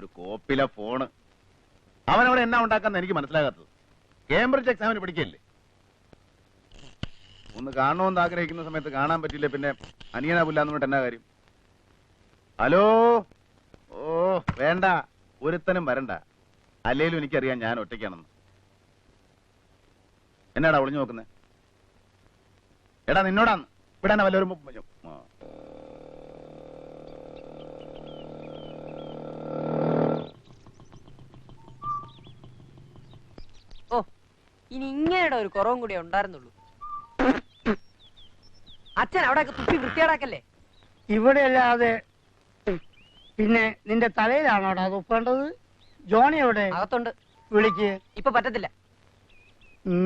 ഒരു കോപ്പിലെ ഫോണ്. അവനവിടെ എന്നാ ഉണ്ടാക്കാന്ന് എനിക്ക് മനസ്സിലാകാത്തത്. കേംബ്രിഡ്ജ് എക്സാമിന് പഠിക്കല്ലേ? ഒന്ന് കാണണമെന്ന് ആഗ്രഹിക്കുന്ന സമയത്ത് കാണാൻ പറ്റില്ല, പിന്നെ അനിയനാ പുല്ലാന്ന് പറഞ്ഞിട്ട് എന്നാ കാര്യം? ഹലോ. ഓ വേണ്ട, ഒരുത്തനും വരണ്ട. അല്ലേലും എനിക്കറിയാം ഞാൻ ഒറ്റയ്ക്കാണെന്ന്. എന്നാടാ ഒളിഞ്ഞു നോക്കുന്നേ? എടാ നിന്നോടാന്ന് വിടാനാ വല്ലവരും. ഓ ഇനി ഇങ്ങനെയുടെ ഒരു കുറവും കൂടി ഉണ്ടായിരുന്നുള്ളൂ. അച്ഛൻ അവിടെ തുപ്പി വൃത്തിയാടാക്കല്ലേ? ഇവിടെ അല്ലാതെ പിന്നെ നിന്റെ തലയിലാണോടാ തുപ്പേണ്ടത്? ജോണി എവിടെ? അകത്തുണ്ട്. വിളിക്ക്. ഇപ്പൊ പറ്റത്തില്ല.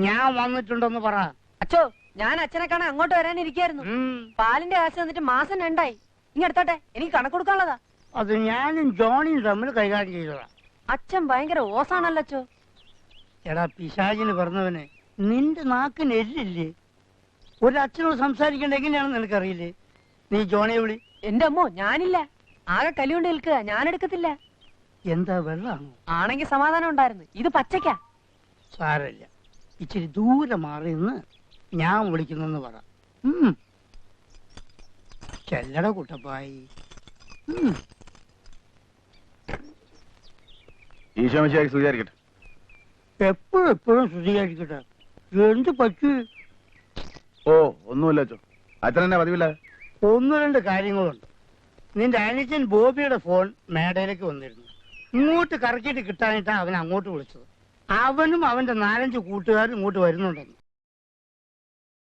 ഞാൻ വന്നിട്ടുണ്ടെന്ന് പറ. അച്ഛോ, ഞാൻ അച്ഛനെ കാണാൻ അങ്ങോട്ട് വരാനിരിക്കായിരുന്നു. പാലിന്റെ കാശ് തന്നിട്ട് മാസം 2 ഇങ്ങ എടുത്തോട്ടെ, എനിക്ക് കണക്ക് കൊടുക്കാനുള്ളതാ. അത് ഞാനും ജോണിയും തമ്മിൽ കൈകാര്യം ചെയ്തതാ. അച്ഛൻ ഭയങ്കര ഓസാണല്ലോ അച്ഛോ. എടാ പിശാചിന് പറഞ്ഞവനെ, നിന്റെ നാക്കിന് എല്ലില്ലേ? ഒരച്ഛനോട് സംസാരിക്കേണ്ട എങ്ങനെയാണെന്ന് നിനക്കറിയില്ലേ? നീ ജോണിയെ വിളി. എന്റെ അമ്മോ, ഞാനില്ല. ആകെ കലികൊണ്ട് നിൽക്കുക, ഞാൻ എടുക്കത്തില്ല. എന്താ വെള്ളാണോ? ആണെങ്കി സമാധാനം ഉണ്ടായിരുന്നു. ഇത് പച്ചക്കാ. സാരമില്ല, ഇച്ചിരി ദൂരെ മാറി നിന്ന് ഞാൻ വിളിക്കുന്നെന്ന് പറ. ചെല്ലട കുട്ടപ്പായി. ഈശോമിശിഹായ്ക്ക് സ്തുതിയായിരിക്കട്ടെ. എപ്പോഴും ശുദ്ധീകരിക്കട്ടെ. എന്ത് പറ്റൂ? ഓ ഒന്നുമില്ല അച്ഛോ. അച്ഛൻ തന്നെ പതിവില്ല. 1-2 കാര്യങ്ങളുണ്ട്. നിന്റെ അനുജൻ ബോബിയുടെ ഫോൺ മേടയിലേക്ക് വന്നിരുന്നു. ഇങ്ങോട്ട് കറക്കിയിട്ട് കിട്ടാനിട്ടാ അവൻ അങ്ങോട്ട് വിളിച്ചത്. അവനും അവന്റെ 4-5 കൂട്ടുകാരും ഇങ്ങോട്ട് വരുന്നുണ്ടെന്ന്.